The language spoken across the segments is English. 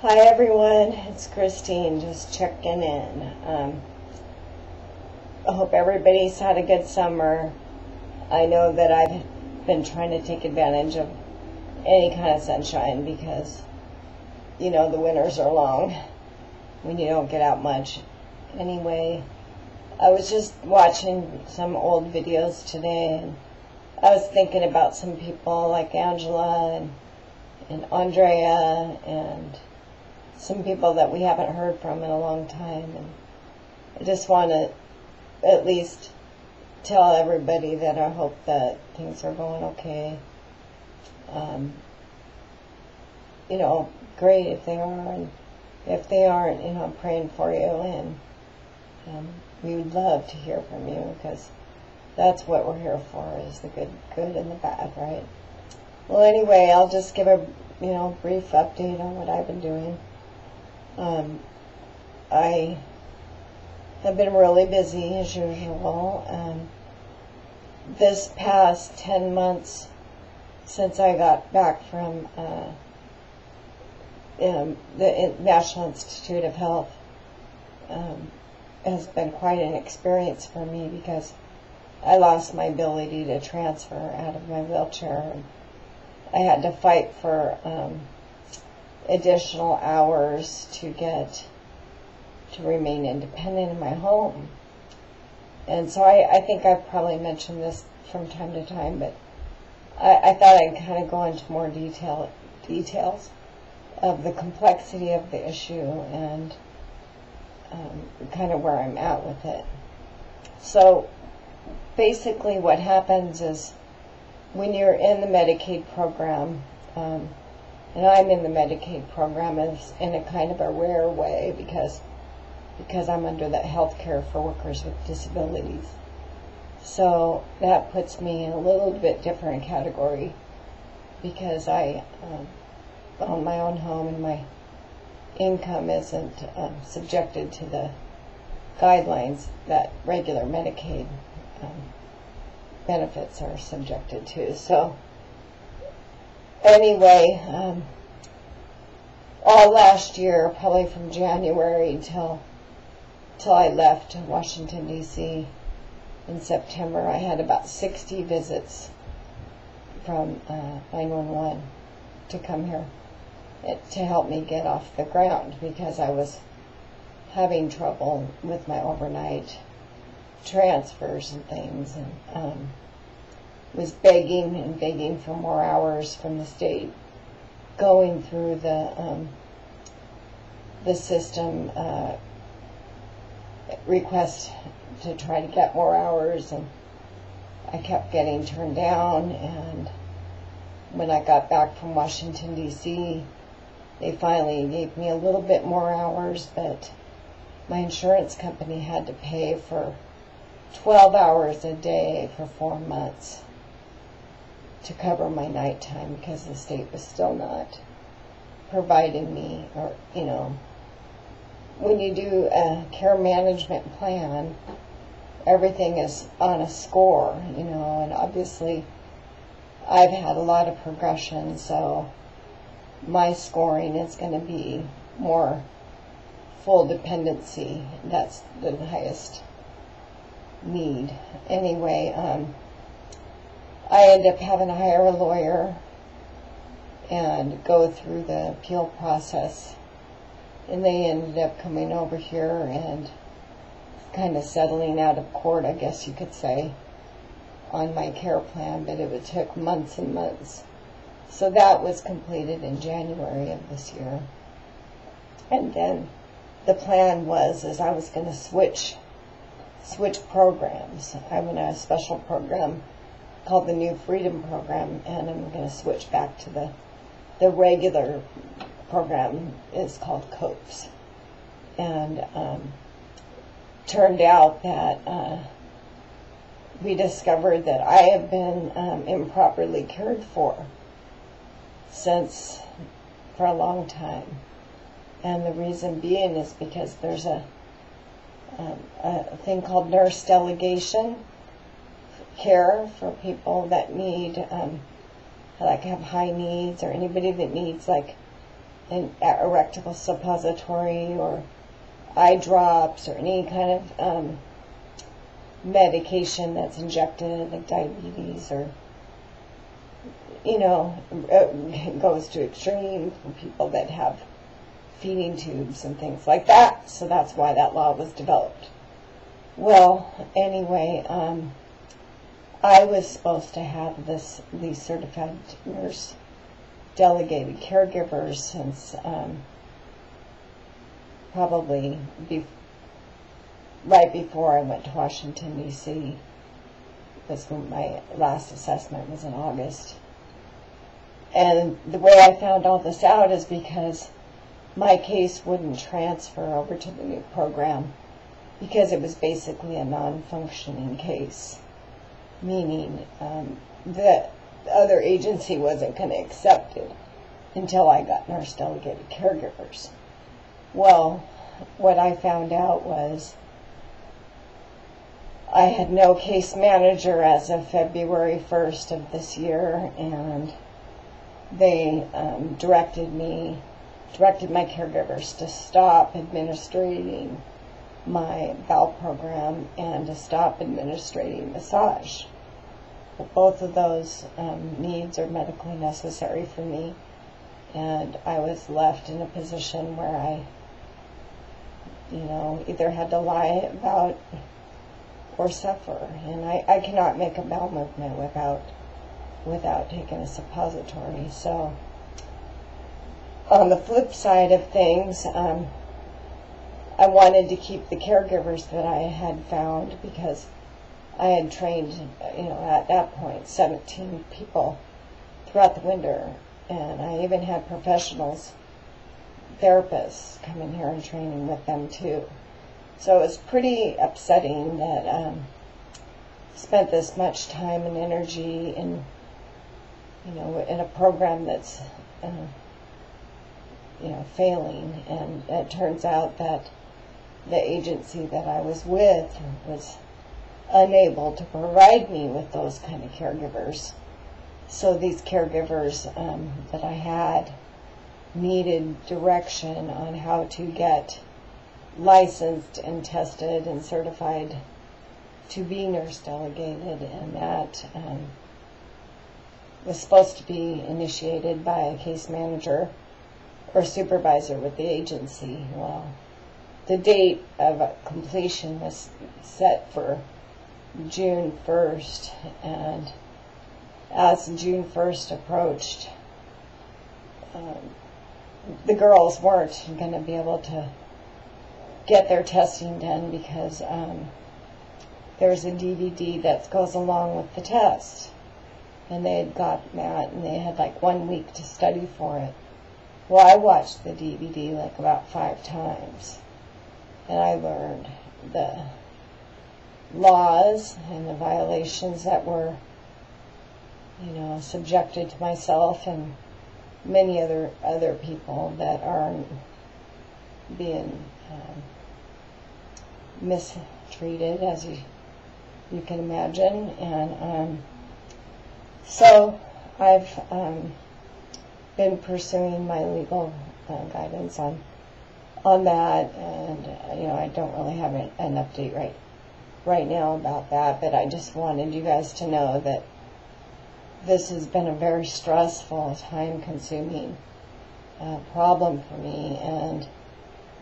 Hi everyone, it's Christine just checking in. I hope everybody's had a good summer. I know that I've been trying to take advantage of any kind of sunshine because, you know, the winters are long when you don't get out much. Anyway, I was just watching some old videos today and I was thinking about some people like Angela and Andrea and some people that we haven't heard from in a long time, and I just want to at least tell everybody that I hope that things are going okay. You know, great if they are, and if they aren't, you know, I'm praying for you, and we would love to hear from you because that's what we're here for, is the good and the bad, right? Well, anyway, I'll just give a brief update on what I've been doing. I have been really busy as usual. This past 10 months since I got back from the National Institute of Health has been quite an experience for me because I lost my ability to transfer out of my wheelchair. I had to fight for additional hours to remain independent in my home. And so I think I've probably mentioned this from time to time, but I thought I'd kind of go into more details of the complexity of the issue and kind of where I'm at with it. So basically what happens is when you're in the Medicaid program, and I'm in the Medicaid program in a kind of a rare way because I'm under the health care for workers with disabilities. So that puts me in a little bit different category because I own my own home and my income isn't subjected to the guidelines that regular Medicaid benefits are subjected to. So anyway, all last year, probably from January till I left Washington, D.C. in September, I had about 60 visits from 911 to come here to help me get off the ground because I was having trouble with my overnight transfers and things, and was begging for more hours from the state, going through the system request to try to get more hours, and I kept getting turned down. And when I got back from Washington, D.C., they finally gave me a little bit more hours, but my insurance company had to pay for 12 hours a day for 4 months to cover my nighttime because the state was still not providing me, or, you know, when you do a care management plan, everything is on a score, you know, and obviously I've had a lot of progression, so my scoring is going to be more full dependency. That's the highest need. Anyway, I ended up having to hire a lawyer and go through the appeal process, and they ended up coming over here and kind of settling out of court, I guess you could say, on my care plan, but it took months and months. So that was completed in January of this year. And then the plan was I was going to switch programs. I'm in a special program called the New Freedom Program, and I'm going to switch back to the regular program. Is called COPES. And turned out that we discovered that I have been improperly cared for for a long time. And the reason being is because there's a thing called nurse delegation care for people that need, like have high needs, or anybody that needs like an erectable suppository or eye drops or any kind of medication that's injected, like diabetes, or, it goes to extreme for people that have feeding tubes and things like that. So that's why that law was developed. Well, anyway, I was supposed to have these certified nurse delegated caregivers since probably right before I went to Washington, D.C. That's when my last assessment was in August. And the way I found all this out is because my case wouldn't transfer over to the new program because it was basically a non-functioning case, meaning the other agency wasn't going to accept it until I got nurse delegated caregivers. Well, what I found out was I had no case manager as of February 1st of this year, and they directed my caregivers to stop administrating my bowel program and to stop administrating massage. But both of those needs are medically necessary for me, and I was left in a position where I, either had to lie about or suffer, and I cannot make a bowel movement without taking a suppository. So on the flip side of things, I wanted to keep the caregivers that I had found because I had trained, at that point, 17 people throughout the winter, and I even had professionals, therapists, come in here and training with them too. So it was pretty upsetting that I spent this much time and energy in a program that's failing, and it turns out that the agency that I was with was unable to provide me with those kind of caregivers. So these caregivers that I had needed direction on how to get licensed and tested and certified to be nurse delegated, and that was supposed to be initiated by a case manager or supervisor with the agency. Well, the date of completion was set for June 1st, and as June 1st approached, the girls weren't going to be able to get their testing done because there's a DVD that goes along with the test, and they had gotten that, and they had like 1 week to study for it. Well, I watched the DVD like about 5 times, and I learned the laws and the violations that were, subjected to myself and many other people that are being mistreated, as you can imagine. And so I've been pursuing my legal guidance on that, and I don't really have an update right now about that, but I just wanted you guys to know that this has been a very stressful, time-consuming problem for me, and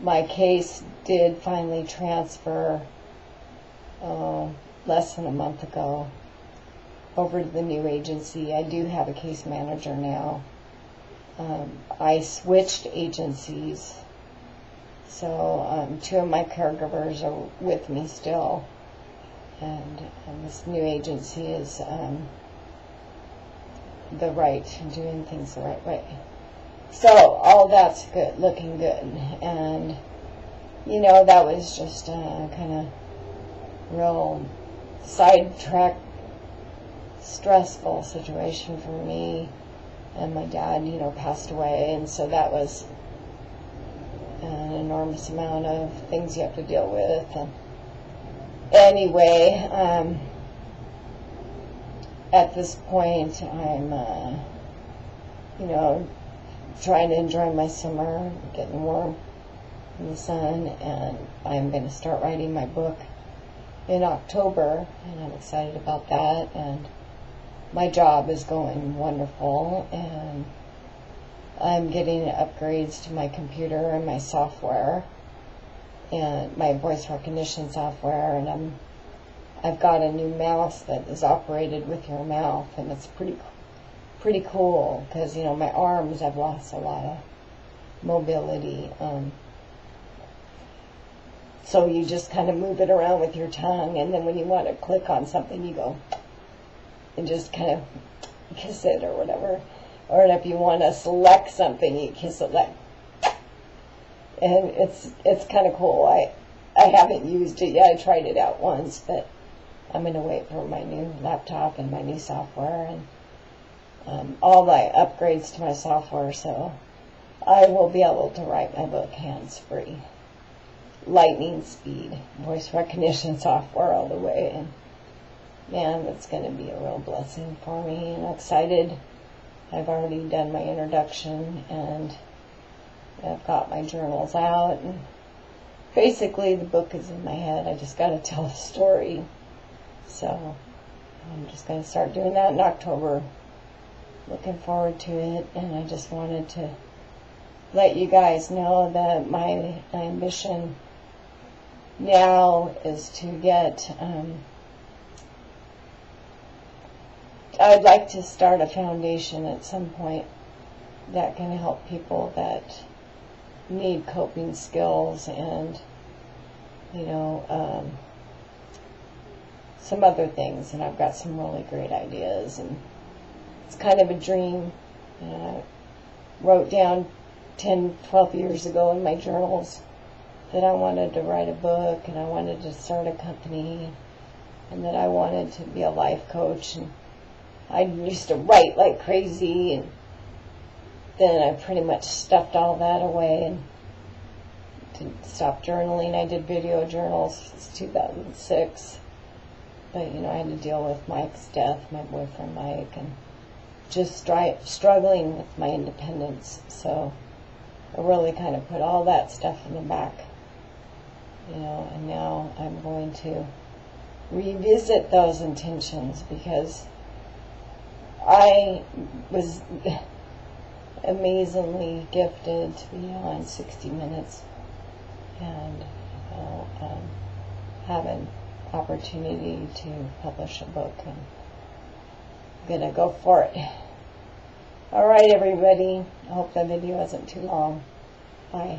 my case did finally transfer less than a month ago over to the new agency. I do have a case manager now. I switched agencies, so 2 of my caregivers are with me still, and this new agency is doing things the right way. So all that's good, looking good, and that was just a kind of real sidetrack, stressful situation for me. And my dad, passed away, and so that was an enormous amount of things you have to deal with. And anyway, at this point, I'm, trying to enjoy my summer, getting warm in the sun, and I'm going to start writing my book in October, and I'm excited about that. And my job is going wonderful, and I'm getting upgrades to my computer and my software and my voice recognition software, and I've got a new mouse that is operated with your mouth, and it's pretty cool because, you know, my arms, I've lost a lot of mobility. So you just kind of move it around with your tongue, and then when you want to click on something, you go and just kind of kiss it or whatever. Or if you want to select something, you kiss it like, and it's kind of cool. I haven't used it yet. I tried it out once, but I'm going to wait for my new laptop and my new software and all the upgrades to my software, so I will be able to write my book hands-free. Lightning speed, voice recognition software all the way, and man, that's going to be a real blessing for me, and I'm excited. I've already done my introduction, and I've got my journals out, and basically the book is in my head. I just got to tell the story, so I'm just going to start doing that in October. Looking forward to it, and I just wanted to let you guys know that my ambition now is to get, I'd like to start a foundation at some point that can help people that need coping skills and, you know, some other things, and I've got some really great ideas, and it's kind of a dream. I wrote down 10, 12 years ago in my journals that I wanted to write a book, and I wanted to start a company, and that I wanted to be a life coach. And I used to write like crazy, and then I pretty much stuffed all that away and stopped journaling. I did video journals since 2006, but, you know, I had to deal with Mike's death, my boyfriend Mike, and just struggling with my independence. So I really kind of put all that stuff in the back, you know, and now I'm going to revisit those intentions, because I was amazingly gifted to be on 60 Minutes and, you know, have an opportunity to publish a book, and I'm going to go for it. Alright, everybody. I hope that video isn't too long. Bye.